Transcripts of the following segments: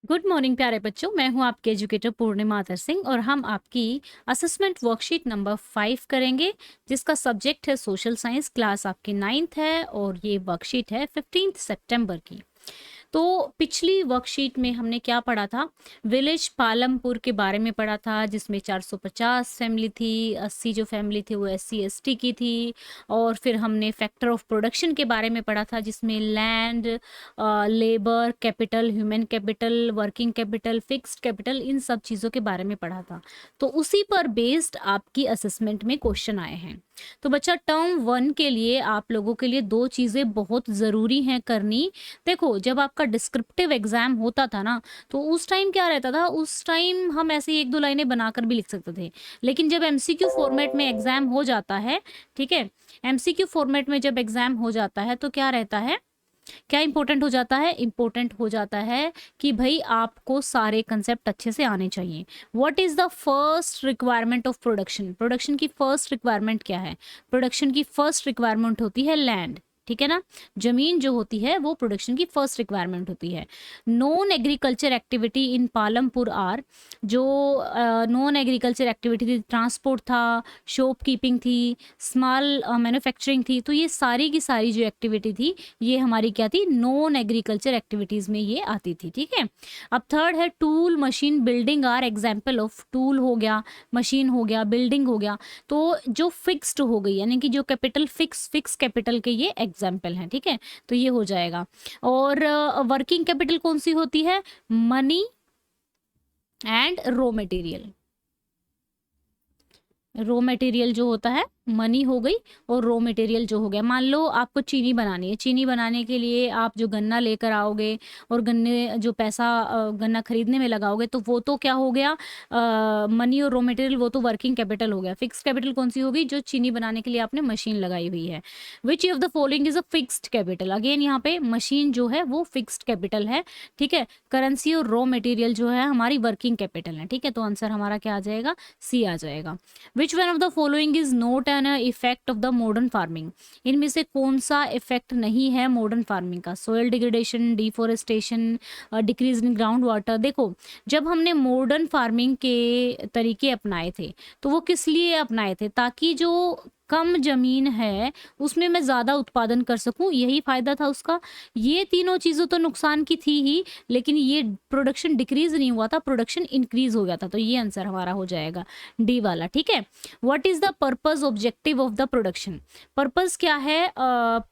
Good morning प्यारे बच्चों, मैं हूं आपके एजुकेटर पूर्णिमा आदर सिंह और हम आपकी असेसमेंट वर्कशीट नंबर 5 करेंगे जिसका सब्जेक्ट है सोशल साइंस। क्लास आपकी 9th है और ये वर्कशीट है 15 सितंबर की। तो पिछली वर्कशीट में हमने क्या पढ़ा था? विलेज पालमपुर के बारे में पढ़ा था, जिसमें 450 फैमिली थी, 80 जो फैमिली थी वो SC ST की थी। और फिर हमने फैक्टर ऑफ प्रोडक्शन के बारे में पढ़ा था, जिसमें land, labour capital, human capital, working capital, fixed capital, इन सब चीज़ों के बारे में पढ़ा था। तो उसी पर बेस्ड आपकी असेसमेंट में क्वेश्चन आए हैं। तो बच्चा, टर्म 1 के लिए आप लोगों के लिए 2 चीज़ें बहुत ज़रूरी हैं करनी। देखो, जब आपका डिस्क्रिप्टिव एग्जाम होता था ना, तो उस टाइम क्या रहता था, उस टाइम हम ऐसे ही 1-2 लाइनें बनाकर भी लिख सकते थे। लेकिन जब MCQ फॉर्मेट में एग्जाम हो जाता है, ठीक है, MCQ फॉर्मेट में जब एग्जाम हो जाता है तो क्या रहता है, क्या इंपॉर्टेंट हो जाता है? इंपॉर्टेंट हो जाता है कि भाई आपको सारे कंसेप्ट अच्छे से आने चाहिए। What is the first requirement of production? Production की फर्स्ट रिक्वायरमेंट क्या है? प्रोडक्शन की फर्स्ट रिक्वायरमेंट होती है लैंड, ठीक है ना। जमीन जो होती है वो प्रोडक्शन की फर्स्ट रिक्वायरमेंट होती है। Non agriculture activity in Palampur are, जो नॉन एग्रीकल्चर एक्टिविटी थी, ट्रांसपोर्ट था, शॉप कीपिंग थी, स्मॉल मैन्युफैक्चरिंग थी, तो ये सारी की सारी जो एक्टिविटी थी ये हमारी क्या थी? नॉन एग्रीकल्चर एक्टिविटीज में ये आती थी, ठीक है। अब थर्ड है tool machine building are example of, tool हो गया, मशीन हो गया, बिल्डिंग हो गया, तो जो फिक्स्ड हो गई यानी कि जो कैपिटल फिक्स कैपिटल के ये एग्जाम्पल हैं, ठीक है, तो ये हो जाएगा। और वर्किंग कैपिटल कौन सी होती है? Money and raw material. Raw material जो होता है मनी हो गई और रॉ मटेरियल जो हो गया। मान लो आपको चीनी बनानी है, चीनी बनाने के लिए आप जो गन्ना लेकर आओगे और गन्ने जो पैसा गन्ना खरीदने में लगाओगे, तो वो तो क्या हो गया? मनी और रॉ मटेरियल, वो तो वर्किंग कैपिटल हो गया। फिक्स्ड कैपिटल कौन सी होगी? जो चीनी बनाने के लिए आपने मशीन लगाई हुई है। Which of the following is a fixed capital? Again यहाँ पे मशीन जो है वो फिक्स्ड कैपिटल है, ठीक है। करेंसी और रॉ मटेरियल जो है हमारी वर्किंग कैपिटल है, ठीक है। तो आंसर हमारा क्या आ जाएगा? सी आ जाएगा। Which one of the following is note an effect of the modern farming? इनमें से कौन सा इफेक्ट नहीं है मॉडर्न फार्मिंग का? Soil degradation, deforestation, decrease in ground water. देखो, जब हमने मॉडर्न फार्मिंग के तरीके अपनाए थे तो वो किस लिए अपनाए थे? ताकि जो कम जमीन है उसमें मैं ज्यादा उत्पादन कर सकूं, यही फायदा था उसका। ये तीनों चीजों तो नुकसान की थी ही, लेकिन ये प्रोडक्शन डिक्रीज नहीं हुआ था, प्रोडक्शन इंक्रीज हो गया था। तो ये आंसर हमारा हो जाएगा डी वाला, ठीक है। What is the purpose objective of the production? Purpose क्या है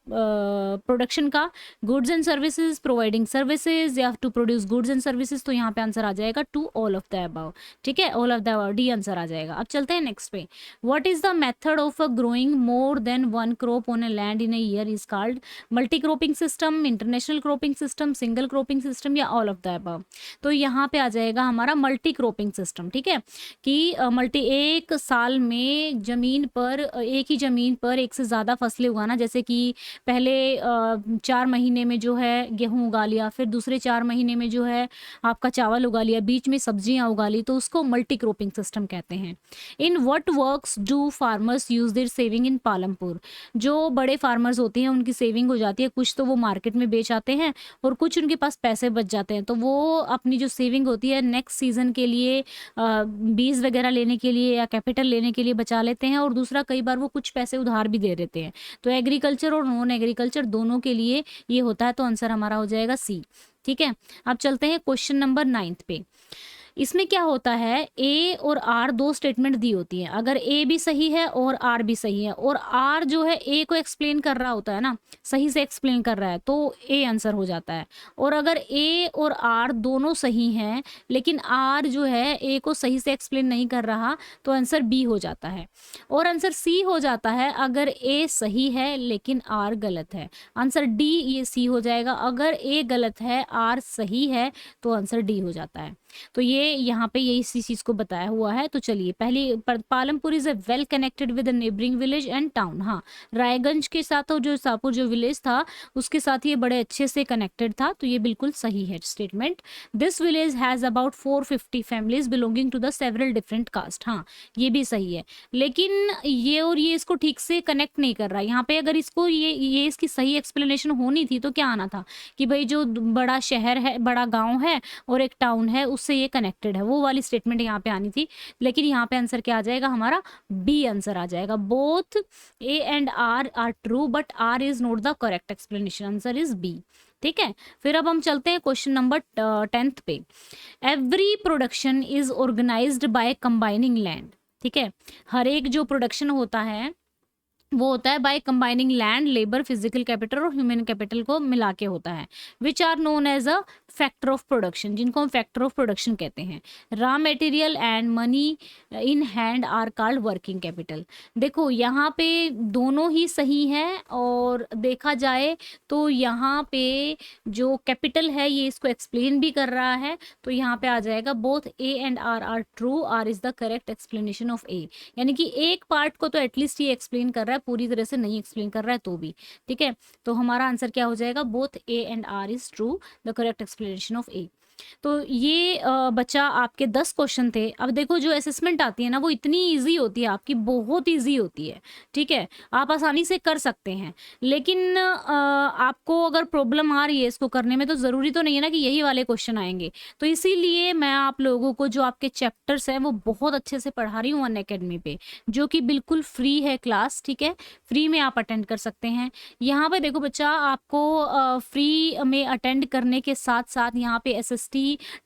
प्रोडक्शन का? Goods and services, providing services, या to produce goods and services. तो यहाँ पे आंसर आ जाएगा to all of the above, ठीक है, all of the above, D answer आ जाएगा। अब चलते हैं नेक्स्ट पे। What is the method of growing more than one crop on a land in a year is called? Multi cropping system, international cropping system, single cropping system, या all of the above? तो यहाँ पे आ जाएगा हमारा multi cropping system, ठीक है। कि मल्टी, एक साल में जमीन पर एक ही जमीन पर एक से ज़्यादा फसलें उगाना। जैसे कि पहले 4 महीने में जो है गेहूँ उगा लिया, फिर दूसरे 4 महीने में जो है आपका चावल उगा लिया, बीच में सब्जियाँ उगा ली, तो उसको मल्टी क्रॉपिंग सिस्टम कहते हैं। In what works do farmers use their saving in Palampur? जो बड़े फार्मर्स होते हैं उनकी सेविंग हो जाती है, कुछ तो वो मार्केट में बेच आते हैं और कुछ उनके पास पैसे बच जाते हैं, तो वो अपनी जो सेविंग होती है नेक्स्ट सीजन के लिए बीज वगैरह लेने के लिए या कैपिटल लेने के लिए बचा लेते हैं। और दूसरा, कई बार वो कुछ पैसे उधार भी दे देते हैं। तो एग्रीकल्चर और नॉन एग्रीकल्चर दोनों के लिए ये होता है। तो आंसर हमारा हो जाएगा सी, ठीक है। अब चलते हैं क्वेश्चन नंबर 9 पे। इसमें क्या होता है, ए और आर दो स्टेटमेंट दी होती है। अगर ए भी सही है और आर भी सही है, और आर जो है ए को एक्सप्लेन कर रहा होता है ना, सही से एक्सप्लेन कर रहा है, तो ए आंसर हो जाता है। और अगर ए और आर दोनों सही हैं लेकिन आर जो है ए को सही से एक्सप्लेन नहीं कर रहा, तो आंसर बी हो जाता है। और आंसर सी हो जाता है अगर ए सही है लेकिन आर गलत है। आंसर डी, ये सी हो जाएगा। अगर ए गलत है, आर सही है, तो आंसर डी हो जाता है। तो ये ये यहाँ पे यही इसी चीज़ को बताया हुआ है। तो चलिए पहली Palampur is a well connected with a neighbouring village and town. हाँ, रायगंज के साथ और जो शाहपुर जो विलेज था उसके साथ ये बड़े अच्छे से कनेक्टेड था। तो ये बिल्कुल सही है statement. This village has about 450 families belonging to the several different caste. हाँ, ये भी सही है, लेकिन ये और ये इसको ठीक से कनेक्ट नहीं कर रहा। यहाँ पे अगर इसको ये इसकी सही एक्सप्लेनेशन होनी थी तो क्या आना था कि भाई जो बड़ा शहर है, बड़ा गांव है और एक टाउन है, उससे ये कनेक्टेड है, वो वाली स्टेटमेंट यहाँ पे आनी थी। लेकिन यहाँ पे आंसर क्या आ जाएगा हमारा? बी आंसर आ जाएगा। Both A and R are true but R is not the correct explanation. Answer is B. ठीक है, फिर अब हम चलते हैं क्वेश्चन नंबर 10th पे। Every production is organised by combining land. ठीक है, हर एक जो प्रोडक्शन होता है वो होता है by combining land, labour, physical capital और ह्यूमन कैपिटल को मिला के होता है। Which are known as a factor of production, जिनको हम फैक्टर ऑफ प्रोडक्शन कहते हैं। Raw material and money in hand are called working capital. देखो यहाँ पे दोनों ही सही हैं, और देखा जाए तो यहाँ पे जो कैपिटल है ये इसको एक्सप्लेन भी कर रहा है। तो यहाँ पे आ जाएगा both A and R are true, R is the correct explanation of A. यानी कि एक पार्ट को तो एटलीस्ट ये एक्सप्लेन कर रहा है, पूरी तरह से नहीं एक्सप्लेन कर रहा है तो भी। ठीक है, तो हमारा आंसर क्या हो जाएगा? Both A and R is true, the correct explanation of A. तो ये बच्चा आपके 10 क्वेश्चन थे। अब देखो जो असेसमेंट आती है ना वो इतनी इजी होती है आपकी, बहुत इजी होती है। ठीक है, आप आसानी से कर सकते हैं, लेकिन आपको अगर प्रॉब्लम आ रही है इसको करने में तो ज़रूरी तो नहीं है ना कि यही वाले क्वेश्चन आएंगे। तो इसीलिए मैं आप लोगों को जो आपके चैप्टर्स हैं वो बहुत अच्छे से पढ़ा रही हूँ अनअकैडमी पे, जो कि बिल्कुल फ्री है क्लास। ठीक है, फ्री में आप अटेंड कर सकते हैं। यहाँ पे देखो बच्चा, आपको फ्री में अटेंड करने के साथ साथ यहाँ पे एसएसटी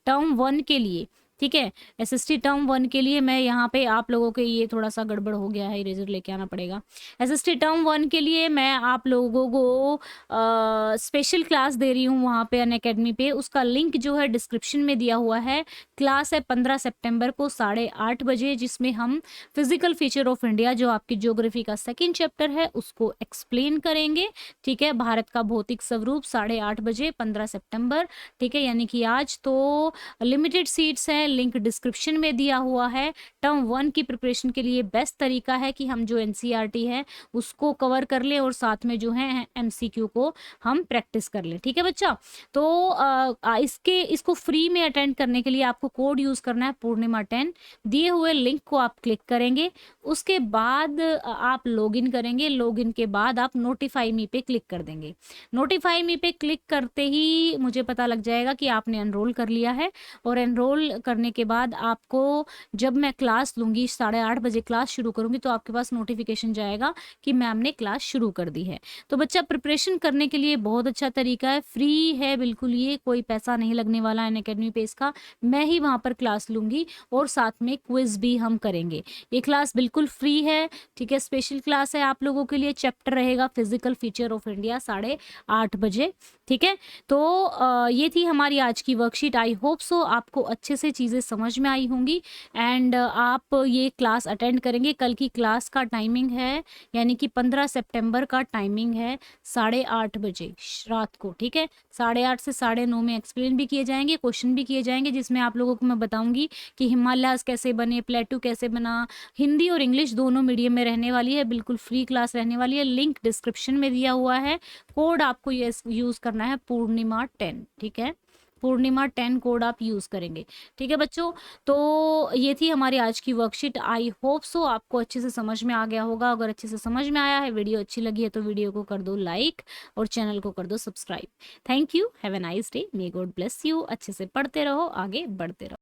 टर्म 1 के लिए, ठीक है, एसएसटी टर्म 1 के लिए मैं यहाँ पे आप लोगों के, ये थोड़ा सा गड़बड़ हो गया है, इरेजर लेके आना पड़ेगा। एसएसटी टर्म 1 के लिए मैं आप लोगों को स्पेशल क्लास दे रही हूँ वहाँ पे अनअकैडमी पे। उसका लिंक जो है डिस्क्रिप्शन में दिया हुआ है। क्लास है 15 सितंबर को 8:30 बजे, जिसमें हम फिजिकल फीचर ऑफ इंडिया, जो आपकी ज्योग्राफी का सेकेंड चैप्टर है, उसको एक्सप्लेन करेंगे। ठीक है, भारत का भौतिक स्वरूप 8:30 बजे 15 सितंबर। ठीक है, यानी कि आज। तो लिमिटेड सीट्स हैं, लिंक डिस्क्रिप्शन में दिया हुआ है। टर्म 1 की प्रिपरेशन के लिए बेस्ट तरीका है कि हम जो एनसीईआरटी है उसको कवर कर लें और साथ में जो है एमसीक्यू को हम प्रैक्टिस कर लें। ठीक है बच्चा, तो इसको फ्री में अटेंड करने के लिए आपको कोड यूज करना है पूर्णिमा 10। दिए हुए लिंक को आप क्लिक करेंगे, उसके बाद आप लॉगिन करेंगे। लॉगिन के बाद आप नोटिफाई मी पे क्लिक कर देंगे। नोटिफाई मी पे क्लिक करते ही मुझे पता लग जाएगा कि आपने एनरोल कर लिया है, और एनरोल करने के बाद आपको जब मैं क्लास लूँगी 8:30 बजे क्लास शुरू करूँगी तो आपके पास नोटिफिकेशन जाएगा कि मैम ने क्लास शुरू कर दी है। तो बच्चा प्रिपरेशन करने के लिए बहुत अच्छा तरीका है, फ्री है बिल्कुल, ये कोई पैसा नहीं लगने वाला है अनअकैडमी पे इसका। मैं ही वहाँ पर क्लास लूँगी और साथ में क्विज भी हम करेंगे। ये क्लास बिल्कुल फ्री है। ठीक है, स्पेशल क्लास है आप लोगों के लिए। चैप्टर रहेगा फिजिकल फीचर ऑफ इंडिया 8:30 बजे। ठीक है, तो ये थी हमारी आज की वर्कशीट। आई होप सो आपको अच्छे से चीज़ें समझ में आई होंगी, एंड आप ये क्लास अटेंड करेंगे। कल की क्लास का टाइमिंग है, यानी कि 15 सितंबर का टाइमिंग है 8:30 बजे रात को। ठीक है, 8:30 से 9:30 में एक्सप्लेन भी किए जाएंगे, क्वेश्चन भी किए जाएंगे, जिसमें आप लोगों को मैं बताऊंगी कि हिमालयाज कैसे बने, प्लेटू कैसे बना। हिंदी और इंग्लिश दोनों मीडियम में रहने वाली है, बिल्कुल फ्री क्लास रहने वाली है। लिंक डिस्क्रिप्शन में दिया हुआ है। कोड आपको ये यूज़ करना है पूर्णिमा 10। ठीक है, पूर्णिमा 10 कोड आप यूज़ करेंगे। ठीक है बच्चों, तो ये थी हमारी आज की वर्कशीट। आई होप सो आपको अच्छे से समझ में आ गया होगा। अगर अच्छे से समझ में आया है, वीडियो अच्छी लगी है, तो वीडियो को कर दो लाइक और चैनल को कर दो subscribe. Thank you, have a nice day, may God bless you. अच्छे से पढ़ते रहो, आगे बढ़ते रहो।